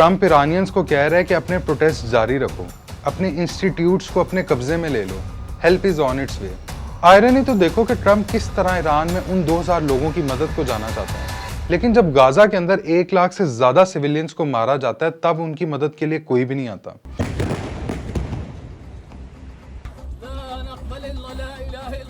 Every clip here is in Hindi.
ट्रंप ईरानियंस को कह रहा है कि अपने प्रोटेस्ट जारी रखो, अपने इंस्टीट्यूट्स को अपने कब्जे में ले लो, help is on its way. Irony तो देखो कि ट्रंप किस तरह ईरान में उन 2000 लोगों की मदद को जाना चाहता है, लेकिन जब गाजा के अंदर 1 लाख से ज्यादा सिविलियंस को मारा जाता है तब उनकी मदद के लिए कोई भी नहीं आता।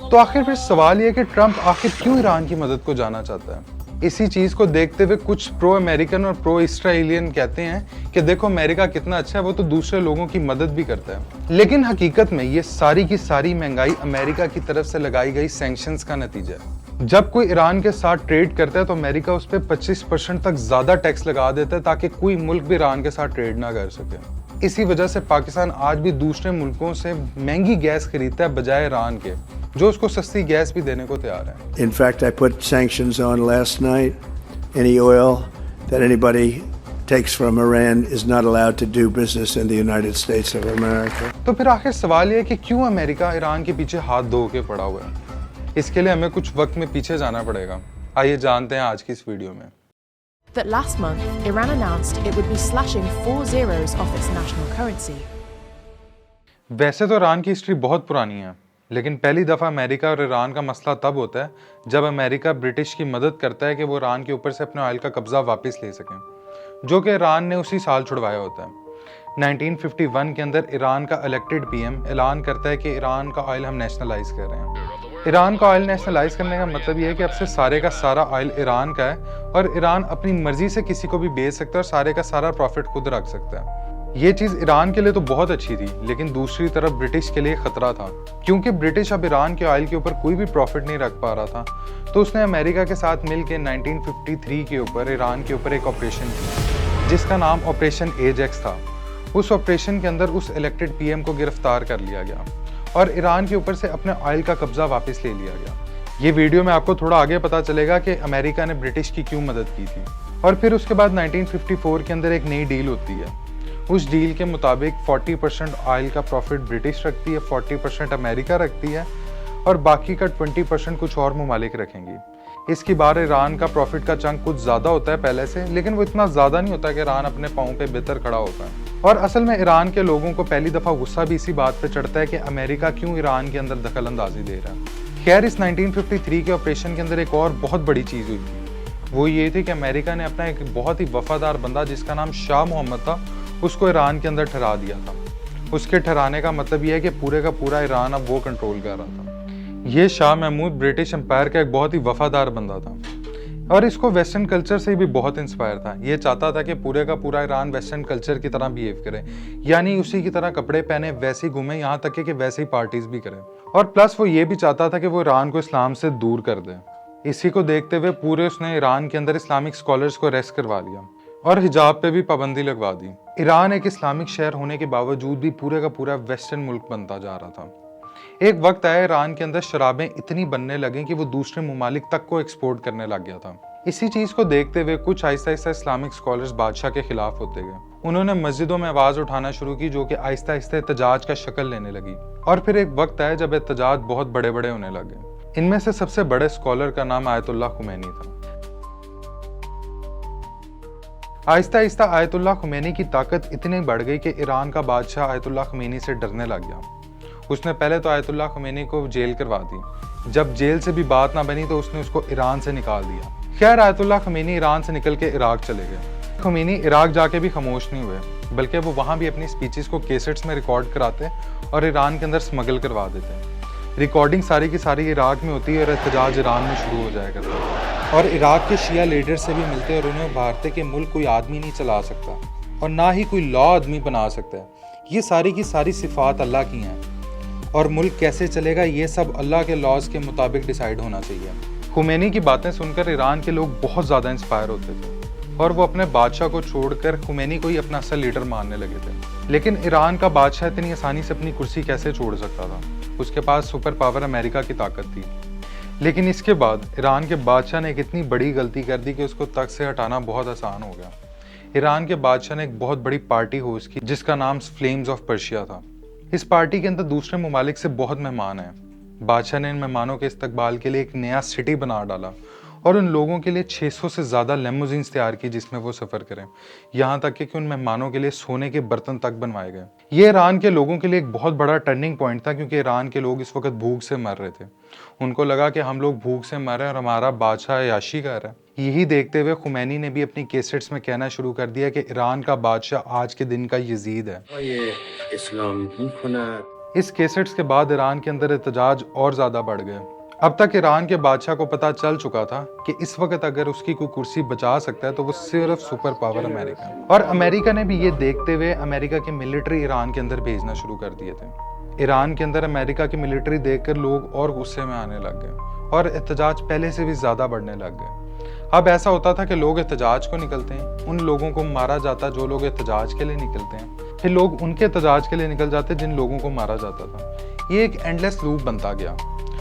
तो आखिर फिर सवाल यह कि ट्रंप आखिर क्यों ईरान की मदद को जाना चाहता है। इसी चीज को देखते हुए कुछ प्रो अमेरिकन और प्रो इस्राएलियन कहते हैं कि देखो अमेरिका कितना अच्छा है, वो तो दूसरे लोगों की मदद भी करता है। लेकिन हकीकत में ये सारी की सारी महंगाई अमेरिका की तरफ से लगाई गई सैंक्शंस का नतीजा है। जब कोई ईरान के साथ ट्रेड करता है तो अमेरिका उस पर 25% तक ज्यादा टैक्स लगा देता है ताकि कोई मुल्क भी ईरान के साथ ट्रेड ना कर सके। इसी वजह से पाकिस्तान आज भी दूसरे मुल्कों से महंगी गैस खरीदता है बजाय ईरान के, जो उसको सस्ती गैस भी देने को तैयार है। In fact, I put sanctions on last night. Any oil that anybody takes from Iran is not allowed to do business in the United States of America. तो फिर आखिर सवाल ये है कि क्यों अमेरिका ईरान के पीछे हाथ धो के पड़ा हुआ है। इसके लिए हमें कुछ वक्त में पीछे जाना पड़ेगा। आइए जानते हैं आज की इस वीडियो में। That last month, Iran announced it would be slashing 4 zeros off its national currency. वैसे तो ईरान की हिस्ट्री बहुत पुरानी है, लेकिन पहली दफ़ा अमेरिका और ईरान का मसला तब होता है जब अमेरिका ब्रिटिश की मदद करता है कि वो ईरान के ऊपर से अपने ऑयल का कब्जा वापस ले सकें, जो कि ईरान ने उसी साल छुड़वाया होता है। 1951 के अंदर ईरान का इलेक्टेड पीएम ऐलान करता है कि ईरान का ऑयल हम नेशनलाइज कर रहे हैं। ईरान का ऑयल नेशनलाइज करने का मतलब ये है कि अब से सारे का सारा ऑयल ईरान का है और ईरान अपनी मर्जी से किसी को भी बेच सकता है और सारे का सारा प्रॉफिट खुद रख सकता है। ये चीज़ ईरान के लिए तो बहुत अच्छी थी, लेकिन दूसरी तरफ ब्रिटिश के लिए खतरा था, क्योंकि ब्रिटिश अब ईरान के ऑयल के ऊपर कोई भी प्रॉफिट नहीं रख पा रहा था। तो उसने अमेरिका के साथ मिलकर 1953 के ऊपर ईरान के ऊपर एक ऑपरेशन किया जिसका नाम ऑपरेशन एजेक्स था। उस ऑपरेशन के अंदर उस इलेक्टेड पीएम को गिरफ्तार कर लिया गया और ईरान के ऊपर से अपने ऑयल का कब्जा वापस ले लिया गया। ये वीडियो में आपको थोड़ा आगे पता चलेगा कि अमेरिका ने ब्रिटिश की क्यों मदद की थी। और फिर उसके बाद 1954 के अंदर एक नई डील होती है। उस डील के मुताबिक 40% ऑयल का प्रॉफिट ब्रिटिश रखती है, 40% अमेरिका रखती है और बाकी का 20% कुछ और ममालिक रखेंगी। इसकी बार ईरान का प्रॉफिट का चंक कुछ ज़्यादा होता है पहले से, लेकिन वो इतना ज़्यादा नहीं होता कि ईरान अपने पाँव पे बेहतर खड़ा होता है। और असल में ईरान के लोगों को पहली दफ़ा गुस्सा भी इसी बात पे चढ़ता है कि अमेरिका क्यों ईरान के अंदर दखल अंदाजी दे रहा है। खैर, इस 1953 के ऑपरेशन के अंदर एक और बहुत बड़ी चीज़ हुई थी। वो ये थी कि अमेरिका ने अपना एक बहुत ही वफादार बंदा जिसका नाम शाह मोहम्मद था, उसको ईरान के अंदर ठहरा दिया था। उसके ठहराने का मतलब यह है कि पूरे का पूरा ईरान अब वो कंट्रोल कर रहा था। ये शाह महमूद ब्रिटिश एम्पायर का एक बहुत ही वफादार बंदा था और इसको वेस्टर्न कल्चर से भी बहुत इंस्पायर था। ये चाहता था कि पूरे का पूरा ईरान वेस्टर्न कल्चर की तरह बिहेव करे, यानी उसी की तरह कपड़े पहने, वैसे ही घूमे, यहाँ तक कि वैसे ही पार्टीज भी करे। और प्लस वो ये भी चाहता था कि वो ईरान को इस्लाम से दूर कर दे। इसी को देखते हुए पूरे उसने ईरान के अंदर इस्लामिक स्कॉलर्स को अरेस्ट करवा लिया और हिजाब पे भी पाबंदी लगवा दी। ईरान एक इस्लामिक शहर होने के बावजूद भी पूरे का पूरा वेस्टर्न मुल्क बनता जा रहा था। एक वक्त आया ईरान के अंदर शराबें इतनी बनने लगीं कि वो दूसरे ममालिक तक को एक्सपोर्ट करने लग गया था। इसी चीज को देखते हुए कुछ आहिस्ता आहिस्ता इस्लामिक स्कॉलर्स बादशाह के खिलाफ होते गए। उन्होंने मस्जिदों में आवाज उठाना शुरू की, जो कि आहिस्ता आहिस्ता एहतजाज का शक्ल लेने लगी। और फिर एक वक्त आया जब एहतजाज बहुत बड़े बड़े होने लगे। इनमें से सबसे बड़े स्कॉलर का नाम आयतुल्लाह खुमैनी था। आहिस्ता आहिस्ता आयतुल्लाह खुमैनी की ताकत इतनी बढ़ गई कि ईरान का बादशाह आयतुल्लाह खुमैनी से डरने लग गया। उसने पहले तो आयतुल्लाह खुमैनी को जेल करवा दी। जब जेल से भी बात ना बनी तो उसने उसको ईरान से निकाल दिया। खैर, आयतुल्लाह खुमैनी ईरान से निकल के इराक चले गए। खुमैनी इराक जाके भी खामोश नहीं हुए, बल्कि वो वहाँ भी अपनी स्पीचेस को कैसेट्स में रिकॉर्ड कराते और ईरान के अंदर स्मगल करवा देते। रिकॉर्डिंग सारी की सारी इराक में होती है और एहतजाज ईरान में शुरू हो जाया करता है। और इराक के शिया लीडर से भी मिलते और उन्हें उभारते कि मुल्क कोई आदमी नहीं चला सकता और ना ही कोई लॉ आदमी बना सकता है। ये सारी की सारी सिफात अल्लाह की हैं और मुल्क कैसे चलेगा ये सब अल्लाह के लॉज के मुताबिक डिसाइड होना चाहिए। खुमैनी की बातें सुनकर ईरान के लोग बहुत ज़्यादा इंस्पायर होते थे और वो अपने बादशाह को छोड़कर खुमैनी को ही अपना असल लीडर मानने लगे थे। लेकिन ईरान का बादशाह इतनी आसानी से अपनी कुर्सी कैसे छोड़ सकता था? उसके पास सुपर पावर अमेरिका की ताकत थी। लेकिन इसके बाद ईरान के बादशाह ने एक इतनी बड़ी गलती कर दी कि उसको तख्त से हटाना बहुत आसान हो गया। ईरान के बादशाह ने एक बहुत बड़ी पार्टी होस्ट की जिसका नाम फ्लेम्स ऑफ पर्शिया था। इस पार्टी के अंदर दूसरे ममालिक से बहुत मेहमान हैं। बादशाह ने इन मेहमानों के इस्तकबाल के लिए एक नया सिटी बना डाला और उन लोगों के लिए 600 से ज़्यादा लेमोजीन्स तैयार की जिसमें वो सफ़र करें, यहाँ तक कि उन मेहमानों के लिए सोने के बर्तन तक बनवाए गए। ये ईरान के लोगों के लिए एक बहुत बड़ा टर्निंग पॉइंट था, क्योंकि ईरान के लोग इस वक्त भूख से मर रहे थे। उनको लगा कि हम लोग भूख से मर रहे हैं और हमारा बादशाह याशी कर रहा है। यही देखते हुए खुमैनी ने भी अपनी कैसेट्स में कहना शुरू कर दिया कि ईरान का बादशाह आज के दिन का यजीद है। इस कैसेट्स के बाद ईरान के अंदर एहतजाज और ज़्यादा बढ़ गए। अब तक ईरान के बादशाह को पता चल चुका था कि इस वक्त अगर उसकी कोई कुर्सी बचा सकता है तो वो सिर्फ सुपर पावर अमेरिका है। और अमेरिका ने भी ये देखते हुए अमेरिका की मिलिट्री ईरान के अंदर भेजना शुरू कर दिए थे। ईरान के अंदर अमेरिका की मिलिट्री देखकर लोग और गुस्से में आने लग गए और एहतजाज पहले से भी ज़्यादा बढ़ने लग गए। अब ऐसा होता था कि लोग एहतजाज को निकलते हैं, उन लोगों को मारा जाता जो लोग एहतजाज के लिए निकलते हैं, फिर लोग उनके एहतजाज के लिए निकल जाते जिन लोगों को मारा जाता था। ये एक एंडलेस लूप बनता गया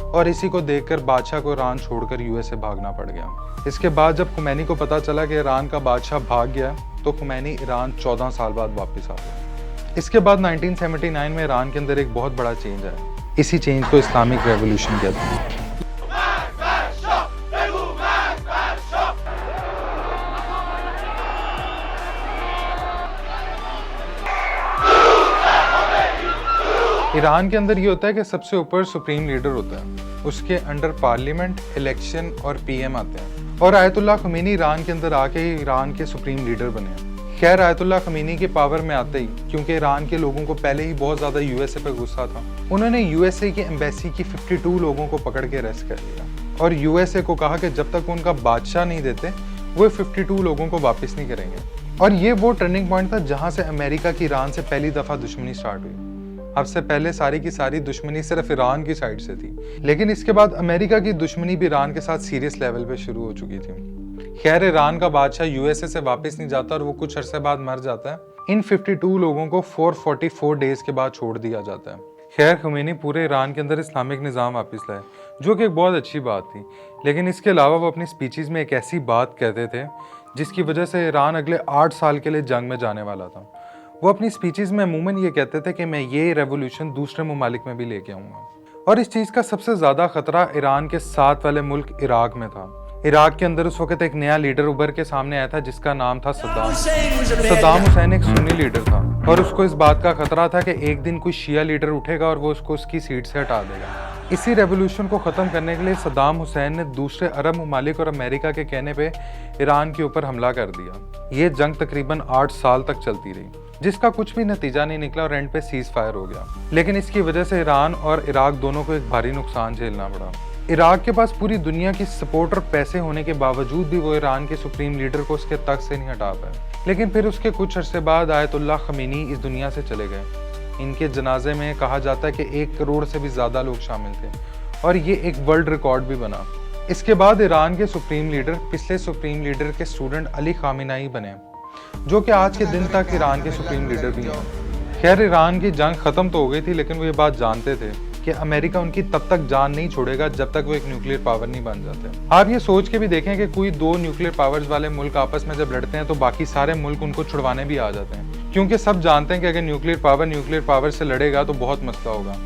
और इसी को देखकर बादशाह को ईरान छोड़कर यूएसए भागना पड़ गया। इसके बाद जब खुमैनी को पता चला कि ईरान का बादशाह भाग गया तो खुमैनी ईरान 14 साल बाद वापस आ गया। इसके बाद 1979 में ईरान के अंदर एक बहुत बड़ा चेंज आया। इसी चेंज को इस्लामिक रेवोल्यूशन कहते हैं। ईरान के अंदर ये होता है कि सबसे ऊपर सुप्रीम लीडर होता है, उसके अंडर पार्लियामेंट, इलेक्शन और पीएम आते हैं। और आयतुल्लाह खमीनी ईरान के अंदर आके ही ईरान के सुप्रीम लीडर बने। खैर आयतुल्लाह खमीनी के पावर में आते ही, क्योंकि ईरान के लोगों को पहले ही बहुत ज़्यादा यूएसए पे गुस्सा था, उन्होंने यूएसए की एम्बेसी की 52 लोगों को पकड़ के अरेस्ट कर लिया और यूएसए को कहा कि जब तक उनका बादशाह नहीं देते वो 52 लोगों को वापस नहीं करेंगे। और ये वो टर्निंग पॉइंट था जहाँ से अमेरिका की ईरान से पहली दफ़ा दुश्मनी स्टार्ट हुई। अब से पहले सारी की सारी दुश्मनी सिर्फ ईरान की साइड से थी, लेकिन इसके बाद अमेरिका की दुश्मनी भी ईरान के साथ सीरियस लेवल पे शुरू हो चुकी थी। खैर ईरान का बादशाह यूएसए से वापस नहीं जाता और वो कुछ अरसे बाद मर जाता है। इन 52 लोगों को 444 डेज के बाद छोड़ दिया जाता है। खैर खुमैनी पूरे ईरान के अंदर इस्लामिक निज़ाम वापस लाए, जो कि एक बहुत अच्छी बात थी। लेकिन इसके अलावा वो अपनी स्पीचेस में एक ऐसी बात कहते थे जिसकी वजह से ईरान अगले 8 साल के लिए जंग में जाने वाला था। वो अपनी स्पीचेस में अमूमन ये कहते थे कि मैं ये रेवोल्यूशन दूसरे ममालिक में भी लेके आऊँगा। और इस चीज़ का सबसे ज़्यादा खतरा ईरान के साथ वाले मुल्क इराक में था। इराक के अंदर उस वक्त एक नया लीडर उभर के सामने आया था जिसका नाम था सद्दाम। सद्दाम हुसैन एक सुन्नी लीडर था और उसको इस बात का खतरा था कि एक दिन कोई शिया लीडर उठेगा और वो उसको उसकी सीट से हटा देगा। इसी रेवोल्यूशन को ख़त्म करने के लिए सद्दाम हुसैन ने दूसरे अरब ममालिक और अमेरिका के कहने पे ईरान के ऊपर हमला कर दिया। ये जंग तकरीबन 8 साल तक चलती रही, जिसका कुछ भी नतीजा नहीं निकला और एंड पे सीज फायर हो गया। लेकिन इसकी वजह से ईरान और इराक दोनों को एक भारी नुकसान झेलना पड़ा। इराक के पास पूरी दुनिया की सपोर्ट और पैसे होने के बावजूद भी वो ईरान के सुप्रीम लीडर को उसके तख्त से नहीं हटा पाए। लेकिन फिर उसके कुछ अरसे बाद आयतुल्लाह खमीनी इस दुनिया से चले गए। इनके जनाजे में कहा जाता है कि 1 करोड़ से भी ज़्यादा लोग शामिल थे और ये एक वर्ल्ड रिकॉर्ड भी बना। इसके बाद ईरान के सुप्रीम लीडर पिछले सुप्रीम लीडर के स्टूडेंट अली खामेनेई बने, जो कि आज के दिन तक ईरान के सुप्रीम लीडर भी हैं। खैर ईरान की जंग ख़त्म तो हो गई थी, लेकिन वो ये बात जानते थे कि अमेरिका उनकी तब तक जान नहीं छोड़ेगा जब तक वो एक न्यूक्लियर पावर नहीं बन जाते। आप ये सोच के भी देखें कि कोई 2 न्यूक्लियर पावर्स वाले मुल्क आपस में जब लड़ते हैं तो बाकी सारे मुल्क उनको छुड़वाने भी आ जाते हैं, क्योंकि सब जानते हैं कि अगर न्यूक्लियर पावर से लड़ेगा तो बहुत मसला होगा।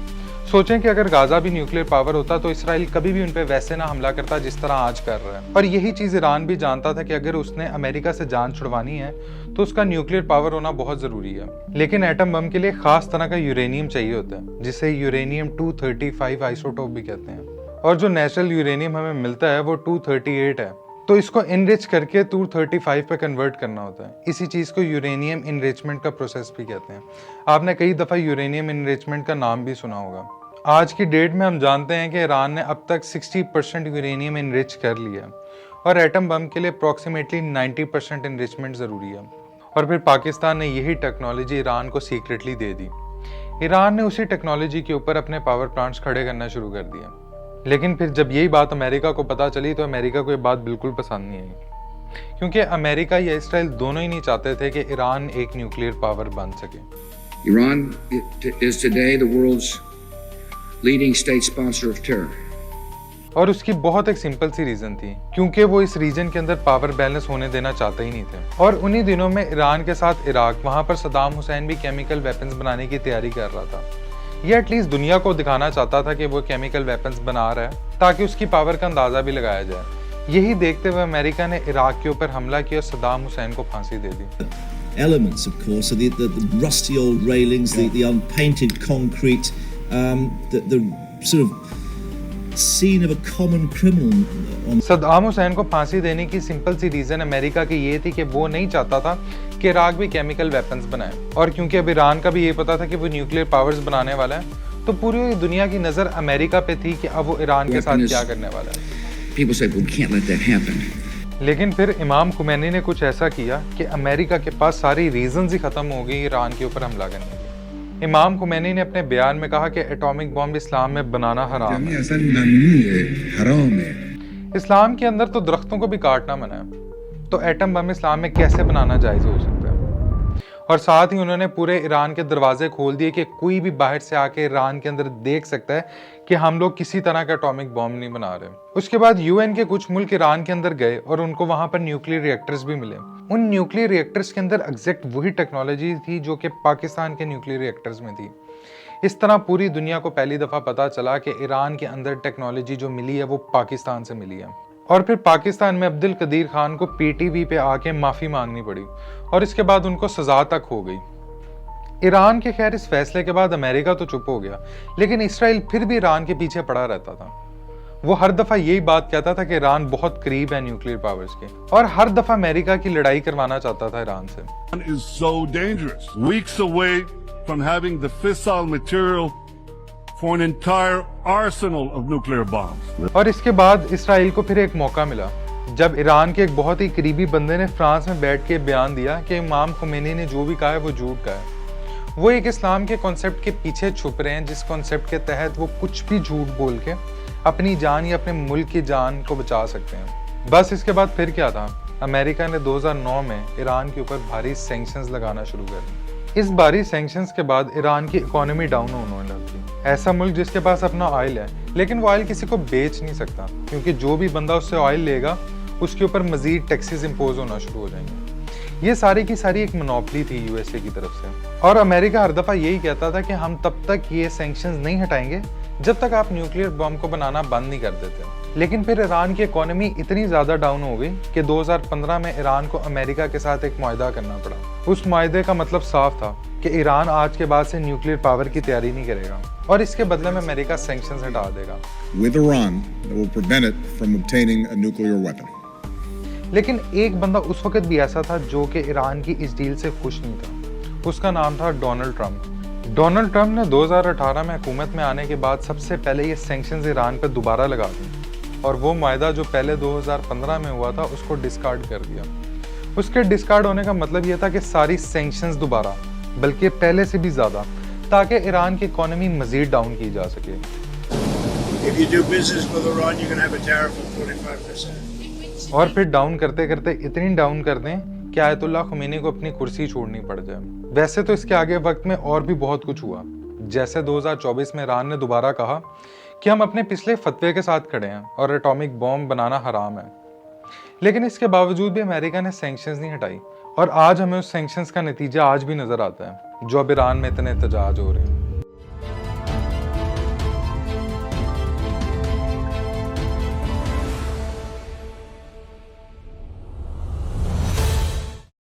सोचें कि अगर गाजा भी न्यूक्लियर पावर होता तो इसराइल कभी भी उन पे वैसे ना हमला करता जिस तरह आज कर रहा है। और यही चीज़ ईरान भी जानता था कि अगर उसने अमेरिका से जान छुड़वानी है तो उसका न्यूक्लियर पावर होना बहुत ज़रूरी है। लेकिन एटम बम के लिए ख़ास तरह का यूरेनियम चाहिए होता है, जिसे यूरेनियम 235 आइसोटोप भी कहते हैं। और जो नेचुरल यूरेनियम हमें मिलता है वो 238 है, तो इसको इनरिच करके 235 पे कन्वर्ट करना होता है। इसी चीज़ को यूरेनियम इनरिचमेंट का प्रोसेस भी कहते हैं। आपने कई दफ़ा यूरेनियम इनरिचमेंट का नाम भी सुना होगा। आज की डेट में हम जानते हैं कि ईरान ने अब तक 60% यूरेनियम इनरिच कर लिया और एटम बम के लिए अप्रॉक्सीमेटली 90% इनरिचमेंट ज़रूरी है। और फिर पाकिस्तान ने यही टेक्नोलॉजी ईरान को सीक्रेटली दे दी। ईरान ने उसी टेक्नोलॉजी के ऊपर अपने पावर प्लांट्स खड़े करना शुरू कर दिया। लेकिन फिर जब यही बात अमेरिका को पता चली तो अमेरिका को ये बात बिल्कुल पसंद नहीं आई, क्योंकि अमेरिका या इसराइल दोनों ही नहीं चाहते थे कि ईरान एक न्यूक्लियर पावर बन सके। Iran is today the world's leading state sponsor of terror. और उसकी बहुत एक सिंपल सी रीज़न थी, क्योंकि वो इस रीजन के अंदर पावर बैलेंस होने देना चाहते ही नहीं थे। और उन्हीं दिनों में ईरान के साथ इराक, वहाँ पर सद्दाम हुसैन भी केमिकल वेपन्स बनाने की तैयारी कर रहा था। ये एटलीस्ट दुनिया को दिखाना चाहता था कि वो केमिकल वेपन्स बना रहा है ताकि उसकी पावर का अंदाज़ा भी लगाया जाए। यही देखते हुए अमेरिका ने इराक के ऊपर हमला किया और सद्दाम हुसैन को फांसी दे दी। Elements, of course, are the rusty old railings, the unpainted concrete, the sort of scene of a common criminal. Saddam Hussain को फांसी देने की सिंपल सी रीजन अमेरिका की ये थी कि वो नहीं चाहता था कि इराक भी केमिकल वेपन्स बनाए, और क्योंकि अब ईरान का भी ये पता था कि वो न्यूक्लियर पावर्स बनाने वाला है, तो पूरी दुनिया की नजर अमेरिका पे थी कि अब वो ईरान के साथ क्या करने वाला है। People said, we can't let that happen. लेकिन फिर इमाम खुमैनी ने कुछ ऐसा किया कि अमेरिका के पास सारी रीजंस ही खत्म हो गई ईरान के ऊपर हमला करने की। इमाम खुमैनी ने अपने बयान में कहा कि एटॉमिक बॉम्ब इस्लाम में बनाना हराम है। इस्लाम के अंदर तो दरख्तों को भी काटना मना है, तो एटम बम इस्लाम में कैसे बनाना जायज हो सकता है। और साथ ही उन्होंने पूरे ईरान के दरवाजे खोल दिए कि कोई भी बाहर से आके ईरान के अंदर देख सकता है कि हम लोग किसी तरह का एटॉमिक बॉम्ब नहीं बना रहे। उसके बाद यूएन के कुछ मुल्क ईरान के अंदर गए और उनको वहां पर न्यूक्लियर रिएक्टर्स भी मिले। उन न्यूक्लियर रिएक्टर्स के अंदर एग्जैक्ट वही टेक्नोलॉजी थी जो कि पाकिस्तान के न्यूक्लियर रिएक्टर्स में थी। इस तरह पूरी दुनिया को पहली दफा पता चला कि ईरान के अंदर टेक्नोलॉजी जो मिली है वो पाकिस्तान से मिली है। और फिर पाकिस्तान में अब्दुल कदीर खान को पीटीवी पे आके माफी मांगनी पड़ी और इसके बाद उनको सजा तक हो गई। ईरान के खैर इस फैसले के बाद अमेरिका तो चुप हो गया, लेकिन इसराइल फिर भी ईरान के पीछे पड़ा रहता था। वो हर दफा यही बात कहता था कि ईरान बहुत करीब है न्यूक्लियर पावर्स के, और हर दफा अमेरिका की लड़ाई करवाना चाहता था ईरान से। Is so dangerous. Weeks away from having the fissile material for an entire arsenal of nuclear bombs. और इसके बाद इसराइल को फिर एक मौका मिला जब ईरान के एक बहुत ही करीबी बंदे ने फ्रांस में बैठ के बयान दिया कि इमाम खुमैनी ने जो भी कहा है वो झूठ का है। वो एक इस्लाम के कॉन्सेप्ट के पीछे छुप रहे हैं, जिस कॉन्सेप्ट के तहत वो कुछ भी झूठ बोल के अपनी जान या अपने मुल्क की जान को बचा सकते हैं। बस इसके बाद फिर क्या था, अमेरिका ने 2009 में ईरान के ऊपर भारी सैंक्शंस लगाना शुरू कर दी। इस भारी सैंक्शंस के बाद ईरान की इकोनॉमी डाउन होने लगी। ऐसा मुल्क जिसके पास अपना ऑयल है, लेकिन वो ऑयल किसी को बेच नहीं सकता, क्योंकि जो भी बंदा उससे ऑयल लेगा उसके ऊपर मजीद टैक्सेस इंपोज होना शुरू हो जाएंगे। ये सारी की सारी एक मोनोपोली थी यूएसए की तरफ से, और अमेरिका हर दफा यही कहता था कि हम तब तक ये सैंक्शंस नहीं हटाएंगे जब तक आप न्यूक्लियर बम को बनाना बंद नहीं कर देते। लेकिन फिर ईरान की इकोनॉमी इतनी ज्यादा डाउन हो गई कि 2015 में ईरान को अमेरिका के साथ एक मुआहदा करना पड़ा। उस मुआहदे का मतलब साफ था कि ईरान आज के बाद से न्यूक्लियर पावर की तैयारी नहीं करेगा, और इसके बदले में अमेरिका सैंक्शंस हटा देगा with Iran that will prevent it from obtaining a nuclear weapon. लेकिन एक बंदा उस वक्त भी ऐसा था जो कि ईरान की इस डील से खुश नहीं था। उसका नाम था डोनाल्ड ट्रंप। डोनाल्ड ट्रंप ने 2018 में हुकूमत में आने के बाद सबसे पहले ये सैंक्शंस ईरान पर दोबारा लगा दी, और वो मुआहदा जो पहले 2015 में हुआ था उसको डिस्कार्ड कर दिया। उसके डिस्कार्ड होने का मतलब ये था कि सारी सैंक्शंस दोबारा, बल्कि पहले से भी ज़्यादा, ताकि ईरान की इकोनॉमी मजीद डाउन की जा सके। If you do business with Iran, you're going to have a tariff of 45%. और फिर डाउन करते करते इतनी डाउन कर दें कि आयतुल्लाह खुमैनी को अपनी कुर्सी छोड़नी पड़ जाए। वैसे तो इसके आगे वक्त में और भी बहुत कुछ हुआ, जैसे 2024 में ईरान ने दोबारा कहा कि हम अपने पिछले फतवे के साथ खड़े हैं और एटॉमिक बॉम्ब बनाना हराम है। लेकिन इसके बावजूद भी अमेरिका ने सैंक्शंस नहीं हटाई, और आज हमें उस सैंक्शंस का नतीजा आज भी नजर आता है जो अब ईरान में इतने एहतजाज हो रहे हैं।